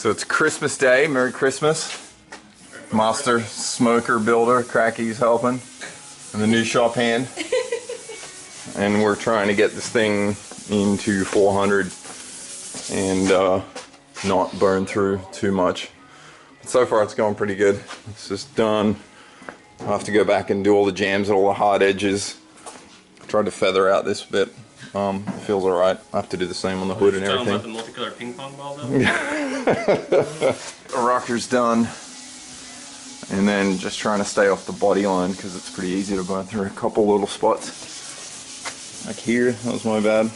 So it's Christmas Day. Merry Christmas. Master smoker builder, Cracky's helping, and the new shop hand. And we're trying to get this thing into 400 and not burn through too much. But so far it's going pretty good. It's just done. I'll have to go back and do all the jams at all the hard edges. Tried to feather out this bit. It feels alright. I have to do the same on the hood and everything. About the multicolor ping pong ball though? The rocker's done. And then just trying to stay off the body line because it's pretty easy to burn through a couple little spots. Like here, that was my bad. I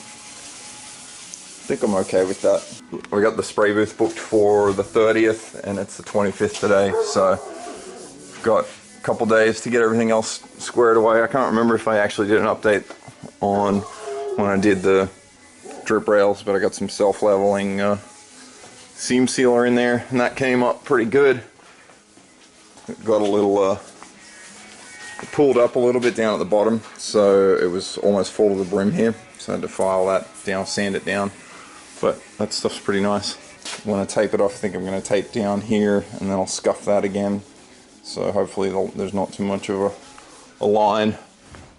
think I'm okay with that. We got the spray booth booked for the 30th and it's the 25th today, so got a couple days to get everything else squared away. I can't remember if I actually did an update on when I did the drip rails, but I got some self-leveling seam sealer in there and that came up pretty good. It got a little it pulled up a little bit down at the bottom, so it was almost full to the brim here, so I had to file that down, sand it down, but that stuff's pretty nice. When I tape it off, I think I'm going to tape down here and then I'll scuff that again, so hopefully there's not too much of a line.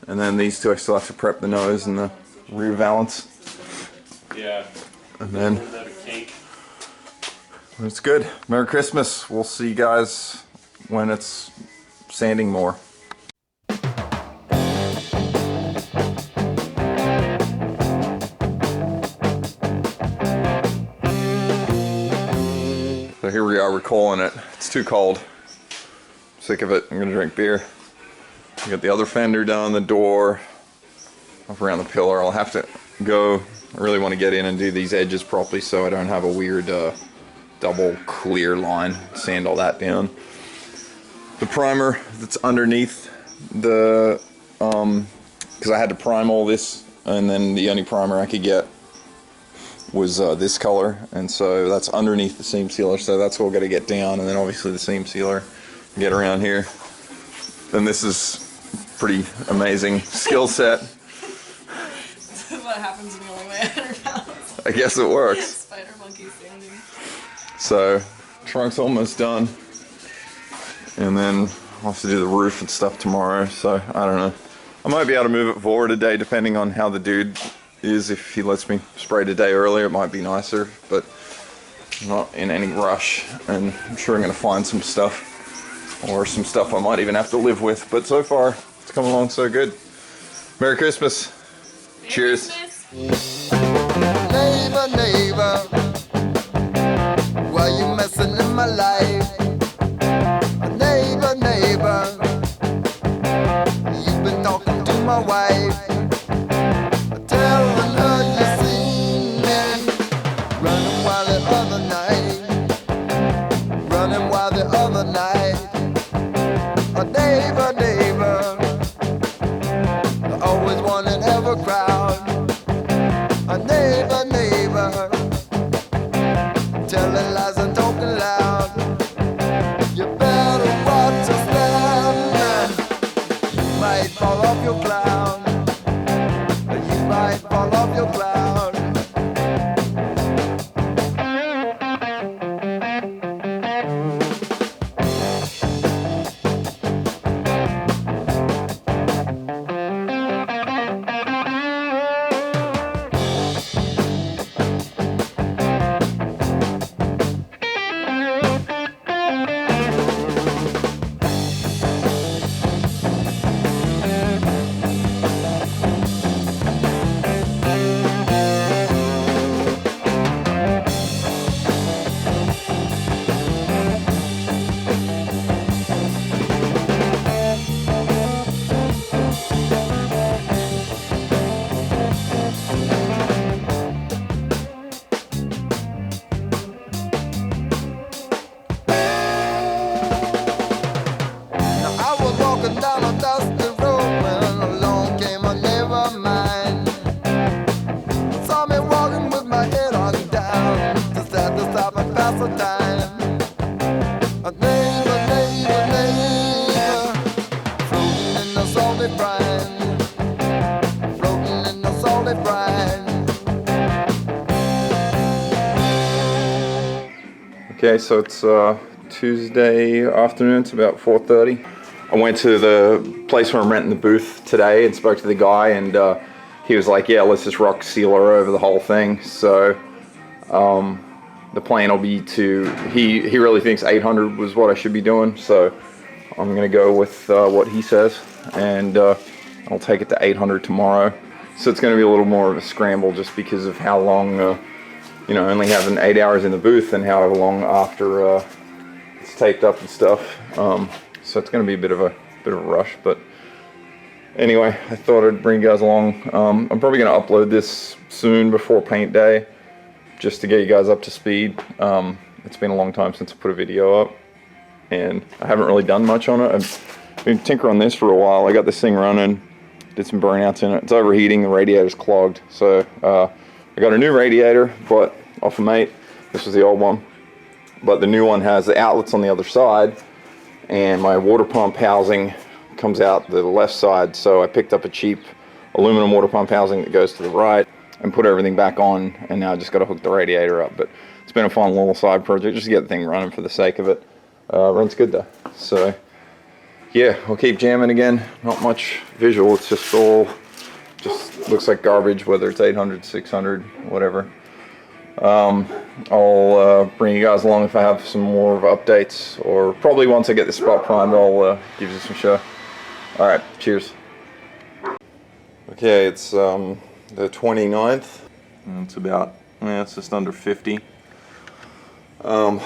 And then these two I still have to prep the nose and the rear valance. Yeah. And then it's good. Merry Christmas. We'll see you guys when it's sanding more. So here we are recalling it. It's too cold. Sick of it. I'm gonna drink beer. I got the other fender done, the door, up around the pillar. I'll have to go, I really want to get in and do these edges properly so I don't have a weird double clear line. Sand all that down. The primer that's underneath the, because I had to prime all this and then the only primer I could get was this color, and so that's underneath the seam sealer, so that's what we're going to get down, and then obviously the seam sealer, get around here. Then this is pretty amazing skill set. This is what happens when you only weigh 100 pounds. I guess it works. Spider monkey standing. So, trunk's almost done. And then I'll have to do the roof and stuff tomorrow, so I don't know. I might be able to move it forward a day depending on how the dude is. If he lets me spray a day earlier, it might be nicer, but I'm not in any rush. And I'm sure I'm going to find some stuff. Or some stuff I might even have to live with, but so far it's come along so good. Merry Christmas. Merry Cheers. Christmas. Neighbor, neighbor, why you messing in my life? Neighbor, neighbor, you've been talking to my wife, telling her you seen me running while the other night, running while the other night. Neighbor, neighbor, always one in every crowd. A neighbor, neighbor, telling lies and talking loud. You better watch your step, man. You might fall off your cloud. You might fall off your cloud. Okay, so it's Tuesday afternoon, it's about 4:30. I went to the place where I'm renting the booth today and spoke to the guy, and he was like, yeah, let's just rock sealer over the whole thing. So the plan will be to, he really thinks 800 was what I should be doing, so I'm gonna go with what he says, and I'll take it to 800 tomorrow. So it's gonna be a little more of a scramble just because of how long, you know, only having 8 hours in the booth and how long after it's taped up and stuff. So it's gonna be a bit of a rush, but anyway, I thought I'd bring you guys along. I'm probably gonna upload this soon before paint day, just to get you guys up to speed. It's been a long time since I put a video up, and I haven't really done much on it. I've been tinkering on this for a while. I got this thing running, did some burnouts in it. It's overheating, the radiator's clogged. So I got a new radiator, but off of Mate. This was the old one. But the new one has the outlets on the other side, and my water pump housing comes out the left side. So I picked up a cheap aluminum water pump housing that goes to the right and put everything back on, and now I just got to hook the radiator up. But it's been a fun little side project just to get the thing running for the sake of it. Runs good though. So yeah, I'll keep jamming again. Not much visual, it's just all, just looks like garbage, whether it's 800, 600, whatever. I'll bring you guys along if I have some more updates, or probably once I get the spot primed, I'll give you some show. Alright, cheers. Okay, it's the 29th, and it's about, it's just under 50. Man,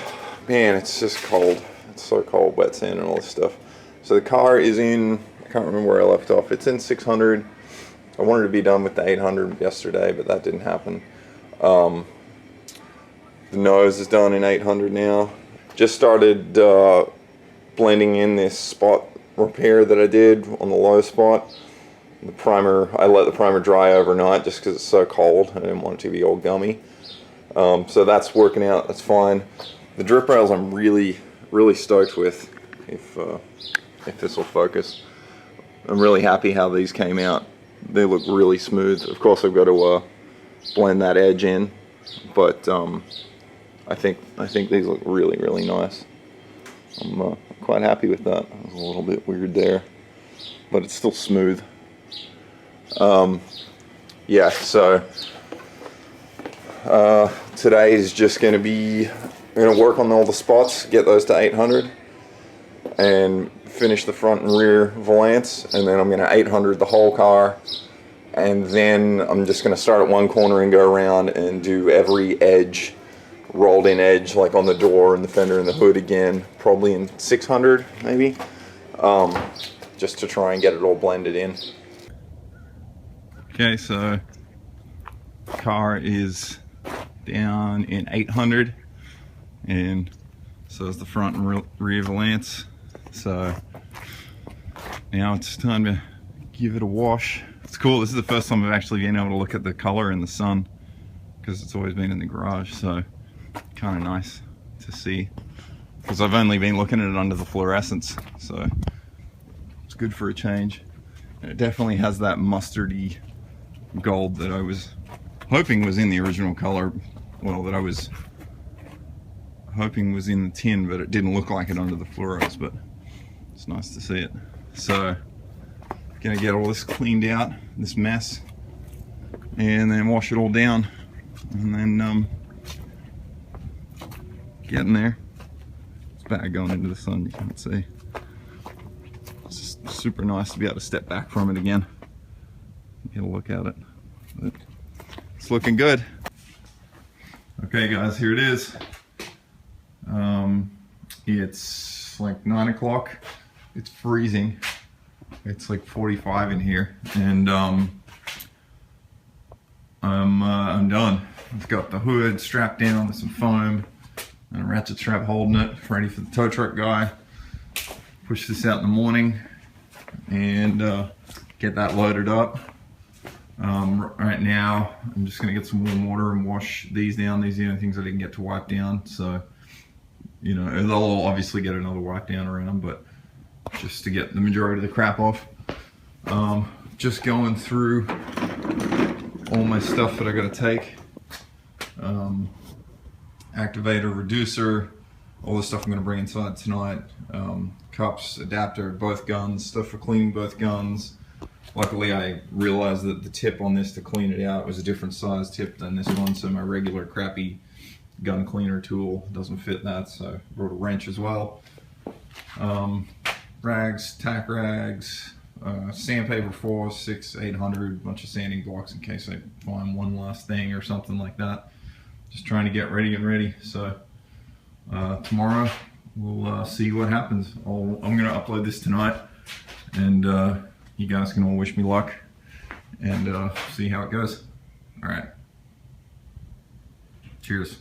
it's just cold. It's so cold, wet sand and all this stuff. So the car is in, I can't remember where I left off, it's in 600. I wanted to be done with the 800 yesterday, but that didn't happen. The nose is done in 800 now. Just started blending in this spot repair that I did on the low spot. The primer, I let the primer dry overnight just because it's so cold. I didn't want it to be all gummy. So that's working out, that's fine. The drip rails I'm really stoked with, if this will focus. I'm really happy how these came out. They look really smooth. Of course I've got to blend that edge in, but I think these look really nice. I'm quite happy with that. It was a little bit weird there, but it's still smooth. Yeah, so today is just going to be, I'm going to work on all the spots, get those to 800, and finish the front and rear valance, and then I'm going to 800 the whole car, and then I'm just going to start at one corner and go around and do every edge, rolled in edge, like on the door and the fender and the hood again, probably in 600 maybe, just to try and get it all blended in. Okay, so car is down in 800, and so is the front and rear valance. So now it's time to give it a wash. It's cool, this is the first time I've actually been able to look at the color in the sun, because it's always been in the garage, so kind of nice to see, because I've only been looking at it under the fluorescence, so it's good for a change. And it definitely has that mustardy gold that I was hoping was in the original color, well, that I was hoping was in the tin, but it didn't look like it under the fluoros, but it's nice to see it. So gonna get all this cleaned out, this mess, and then wash it all down, and then getting there. It's bad going into the sun, you can't see. It's just super nice to be able to step back from it again, get a look at it, but it's looking good. Okay guys, here it is. It's like 9 o'clock. It's freezing. It's like 45 in here, and I'm done. I've got the hood strapped down with some foam and a ratchet strap holding it, ready for the tow truck guy. Push this out in the morning and get that loaded up. Right now, I'm just gonna get some warm water and wash these down. These are the only things I didn't get to wipe down, so you know, they'll obviously get another wipe down around, but just to get the majority of the crap off. Just going through all my stuff that I gotta take. Activator, reducer, all the stuff I'm going to bring inside tonight. Cups, adapter, both guns, stuff for cleaning both guns. Luckily I realized that the tip on this to clean it out was a different size tip than this one, so my regular crappy gun cleaner tool doesn't fit that, so I brought a wrench as well. Rags, tack rags, sandpaper 4, 6, 800, bunch of sanding blocks in case I find one last thing or something like that. Just trying to get ready. So tomorrow we'll see what happens. I'm gonna upload this tonight, and you guys can all wish me luck and see how it goes. All right. Cheers.